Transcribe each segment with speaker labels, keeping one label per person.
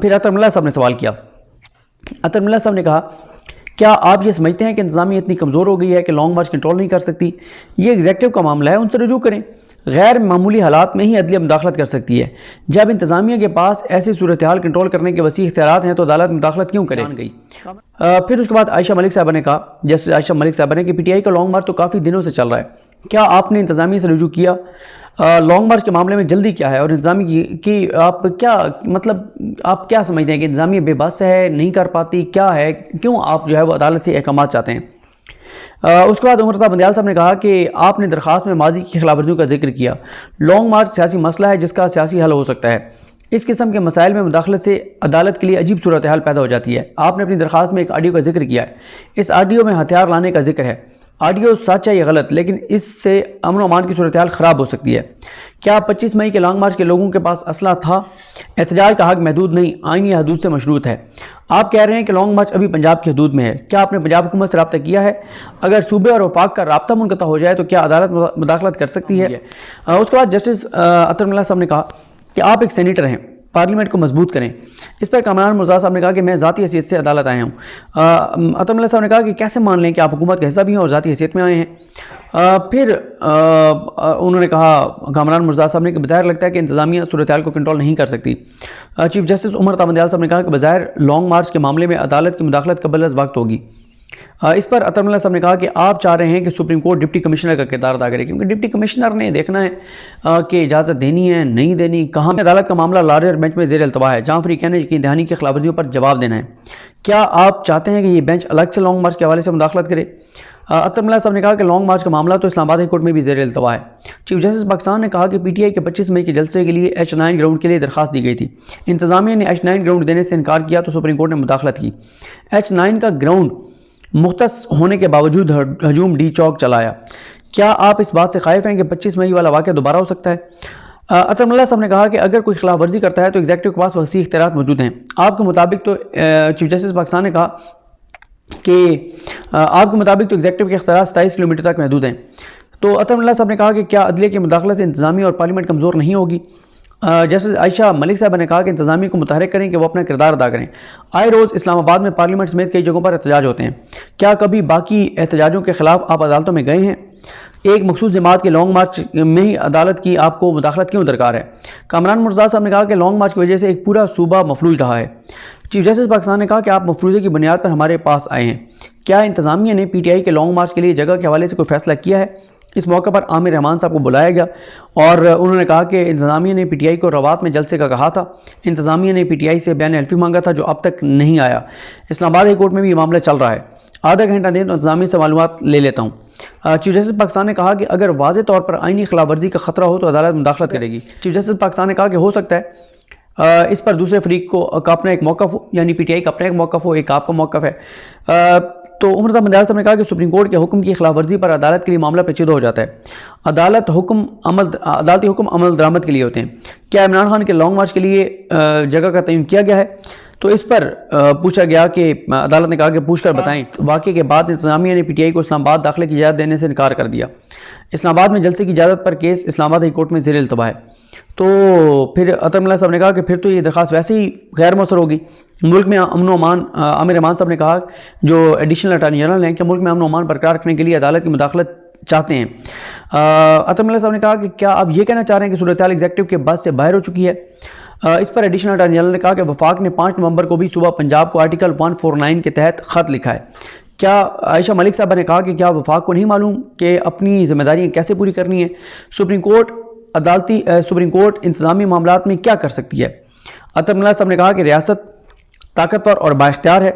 Speaker 1: پھر عطر ملا صاحب نے سوال کیا. عطر ملا صاحب نے کہا کیا آپ یہ سمجھتے ہیں کہ انتظامیہ اتنی کمزور ہو گئی ہے کہ لانگ مارچ کنٹرول نہیں کر سکتی؟ یہ ایگزیکٹو کا معاملہ ہے، ان سے رجوع کریں. غیر معمولی حالات میں ہی عدلیہ مداخلت کر سکتی ہے. جب انتظامیہ کے پاس ایسی صورتحال کنٹرول کرنے کے وسیع اختیارات ہیں تو عدالت مداخلت کیوں کرے؟ پھر اس کے بعد عائشہ ملک صاحبہ نے کہا، جسٹس عائشہ ملک صاحبہ نے، کہ پی ٹی آئی کا لانگ مارچ تو کافی دنوں سے چل رہا ہے، کیا آپ نے انتظامیہ سے رجوع کیا؟ لانگ مارچ کے معاملے میں جلدی کیا ہے؟ اور انتظامیہ کی آپ کیا مطلب آپ کیا سمجھتے ہیں کہ انتظامیہ بے بس ہے، نہیں کر پاتی، کیا ہے، کیوں آپ جو ہے وہ عدالت سے احکامات چاہتے ہیں؟ اس کے بعد عمر رضا بندیال صاحب نے کہا کہ آپ نے درخواست میں ماضی کی خلاف ورزیوں کا ذکر کیا. لانگ مارچ سیاسی مسئلہ ہے جس کا سیاسی حل ہو سکتا ہے. اس قسم کے مسائل میں مداخلت سے عدالت کے لیے عجیب صورتحال پیدا ہو جاتی ہے. آپ نے اپنی درخواست میں ایک آڈیو کا ذکر کیا ہے. اس آڈیو میں ہتھیار لانے کا ذکر ہے. آڈیو سچ ہے یا غلط، لیکن اس سے امن و امان کی صورتحال خراب ہو سکتی ہے. کیا 25 مئی کے لانگ مارچ کے لوگوں کے پاس اسلحہ تھا؟ احتجاج کا حق محدود نہیں، آئینی حدود سے مشروط ہے. آپ کہہ رہے ہیں کہ لانگ مارچ ابھی پنجاب کی حدود میں ہے. کیا آپ نے پنجاب حکومت سے رابطہ کیا ہے؟ اگر صوبے اور وفاق کا رابطہ منقطع ہو جائے تو کیا عدالت مداخلت کر سکتی ہے؟ اس کے بعد جسٹس عطر ملا صاحب نے کہا کہ آپ ایک سینیٹر ہیں، پارلیمنٹ کو مضبوط کریں. اس پر کامران مرزا صاحب نے کہا کہ میں ذاتی حیثیت سے عدالت آیا ہوں. عطر ملا صاحب نے کہا کہ کیسے مان لیں کہ آپ حکومت کا حصہ بھی ہیں اور ذاتی حیثیت میں آئے ہیں؟ پھر انہوں نے کہا کامران مرزا صاحب نے کہ بظاہر لگتا ہے کہ انتظامیہ صورتحال کو کنٹرول نہیں کر سکتی. چیف جسٹس عمر رضا بندیال صاحب نے کہا کہ بظاہر لانگ مارچ کے معاملے میں عدالت کی مداخلت قبل از وقت ہوگی. اس پر عطر ملا صاحب نے کہا کہ آپ چاہ رہے ہیں کہ سپریم کورٹ ڈپٹی کمشنر کا کردار ادا کرے، کیونکہ ڈپٹی کمشنر نے دیکھنا ہے کہ اجازت دینی ہے نہیں دینی، کہاں. عدالت کا معاملہ لارجر بینچ میں زیر التوا ہے جہاں فریقین نے یقین دہانی کی خلاف ورزیوں پر جواب دینا ہے. کیا آپ چاہتے ہیں کہ یہ بینچ الگ سے لانگ مارچ کے حوالے سے مداخلت کرے؟ عطر ملا صاحب نے کہا کہ لانگ مارچ کا معاملہ تو اسلام آباد ہائی کورٹ میں بھی زیر التوا ہے. چیف جسٹس پاکستان نے کہا کہ پی ٹی آئی کے 25 مئی کے جلسے کے لیے H9 گراؤنڈ کے لیے درخواست دی گئی تھی. انتظامیہ نے H9 گراؤنڈ دینے سے انکار کیا تو سپریم کورٹ نے مداخلت کی. H9 کا گراؤنڈ مختص ہونے کے باوجود ہجوم ڈی چوک چلایا. کیا آپ اس بات سے خائف ہیں کہ 25 مئی والا واقعہ دوبارہ ہو سکتا ہے؟ عطر ملا صاحب نے کہا کہ اگر کوئی خلاف ورزی کرتا ہے تو ایگزیکٹو کے پاس وسیع اختیارات موجود ہیں. آپ کے مطابق تو چیف جسٹس پاکستان نے کہا کہ آپ کے مطابق تو ایگزیکٹو کے اختیارات 27 کلومیٹر تک محدود ہیں. تو عطر ملا صاحب نے کہا کہ کیا عدلیہ کی مداخلت سے انتظامیہ اور پارلیمنٹ کمزور نہیں ہوگی؟ جسٹس عائشہ ملک صاحبہ نے کہا کہ انتظامیہ کو متحرک کریں کہ وہ اپنا کردار ادا کریں. آئے روز اسلام آباد میں پارلیمنٹ سمیت کئی جگہوں پر احتجاج ہوتے ہیں. کیا کبھی باقی احتجاجوں کے خلاف آپ عدالتوں میں گئے ہیں؟ ایک مخصوص جماعت کے لانگ مارچ میں ہی عدالت کی آپ کو مداخلت کیوں درکار ہے؟ کامران مرزا صاحب نے کہا کہ لانگ مارچ کی وجہ سے ایک پورا صوبہ مفلوج رہا ہے. چیف جسٹس پاکستان نے کہا کہ آپ مفروضے کی بنیاد پر ہمارے پاس آئے ہیں. کیا انتظامیہ نے پی ٹی آئی کے لانگ مارچ کے لیے جگہ کے حوالے سے کوئی فیصلہ کیا ہے؟ اس موقع پر عامر رحمان صاحب کو بلایا گیا اور انہوں نے کہا کہ انتظامیہ نے پی ٹی آئی کو روات میں جلسے کا کہا تھا. انتظامیہ نے پی ٹی آئی سے بیان حلفی مانگا تھا جو اب تک نہیں آیا. اسلام آباد ہائی کورٹ میں بھی یہ معاملہ چل رہا ہے. آدھا گھنٹہ دیں تو انتظامیہ سے معلومات لے لیتا ہوں. چیف جسٹس پاکستان نے کہا کہ اگر واضح طور پر آئینی خلاف ورزی کا خطرہ ہو تو عدالت مداخلت کرے گی. چیف جسٹس پاکستان نے کہا کہ ہو سکتا ہے اس پر دوسرے فریق کا اپنا ایک موقف ہو، یعنی پی ٹی آئی کا اپنا ایک موقف ہو، ایک آپ کا موقف ہے. تو عمر رضا بندیال صاحب نے کہا کہ سپریم کورٹ کے حکم کی خلاف ورزی پر عدالت کے لیے معاملہ پیچیدہ ہو جاتا ہے. عدالتی حکم عمل درآمد کے لیے ہوتے ہیں. کیا عمران خان کے لانگ مارچ کے لیے جگہ کا تعین کیا گیا ہے؟ تو اس پر پوچھا گیا کہ عدالت نے کہا کہ پوچھ کر بتائیں. واقعے کے بعد انتظامیہ نے پی ٹی آئی کو اسلام آباد داخلے کی اجازت دینے سے انکار کر دیا. اسلام آباد میں جلسے کی اجازت پر کیس اسلام آباد ہائی کورٹ میں زیر التوا ہے. تو پھر عطر ملا صاحب نے کہا کہ پھر تو یہ درخواست ویسے ہی غیر مؤثر ہوگی. ملک میں امن و امان، عامر رحمان صاحب نے کہا جو ایڈیشنل اٹارنی جنرل ہیں کہ ملک میں امن و امان برقرار رکھنے کے لیے عدالت کی مداخلت چاہتے ہیں. عطر ملا صاحب نے کہا کہ کیا آپ یہ کہنا چاہ رہے ہیں کہ صورتحال ایگزیکٹو کے بس سے باہر ہو چکی ہے؟ اس پر ایڈیشنل اٹارنی جنرل نے کہا کہ وفاق نے 5 نومبر کو بھی صبح پنجاب کو آرٹیکل 149 کے تحت خط لکھا ہے. کیا عائشہ ملک صاحبہ نے کہا کہ کیا وفاق کو نہیں معلوم کہ اپنی ذمہ داریاں کیسے پوری کرنی ہے؟ سپریم کورٹ انتظامی معاملات میں کیا کر سکتی ہے؟ عطر ملا صاحب نے کہا کہ ریاست طاقتور اور بااختیار ہے.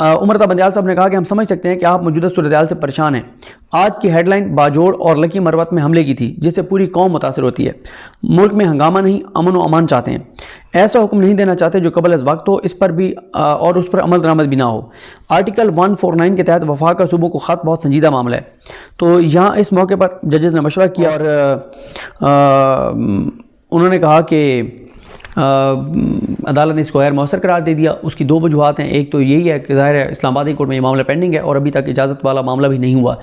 Speaker 1: عمر رضا بندیال صاحب نے کہا کہ ہم سمجھ سکتے ہیں کہ آپ موجودہ صورتحال سے پریشان ہیں. آج کی ہیڈ لائن باجوڑ اور لکی مروت میں حملے کی تھی جس سے پوری قوم متاثر ہوتی ہے. ملک میں ہنگامہ نہیں، امن و امان چاہتے ہیں. ایسا حکم نہیں دینا چاہتے جو قبل از وقت ہو، اس پر بھی اور اس پر عمل درآمد بھی نہ ہو. آرٹیکل 149 کے تحت وفاق کا صوبوں کو خط بہت سنجیدہ معاملہ ہے. تو یہاں اس موقع پر ججز نے مشورہ کیا اور انہوں نے کہا کہ عدالت نے اس کو غیر مؤثر قرار دے دیا. اس کی 2 وجوہات ہیں. ایک تو یہی ہے کہ ظاہر ہے اسلام آباد ہائی کورٹ میں یہ معاملہ پینڈنگ ہے اور ابھی تک اجازت والا معاملہ بھی نہیں ہوا.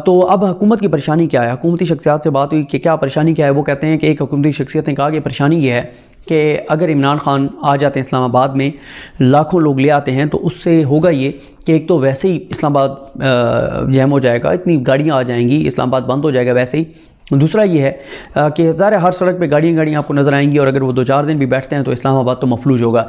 Speaker 1: تو اب حکومت کی پریشانی کیا ہے؟ حکومتی شخصیات سے بات ہوئی کہ کیا پریشانی کیا ہے. وہ کہتے ہیں کہ ایک حکومتی شخصیت نے کہا کہ پریشانی یہ ہے کہ اگر عمران خان آ جاتے ہیں اسلام آباد میں، لاکھوں لوگ لے آتے ہیں، تو اس سے ہوگا یہ کہ ایک تو ویسے ہی اسلام آباد جیم ہو جائے گا، اتنی گاڑیاں آ جائیں گی، اسلام آباد بند ہو جائے گا ویسے ہی۔ دوسرا یہ ہے کہ ظاہر ہر سڑک پہ گاڑیاں آپ کو نظر آئیں گی، اور اگر وہ 2-4 دن بھی بیٹھتے ہیں تو اسلام آباد تو مفلوج ہوگا۔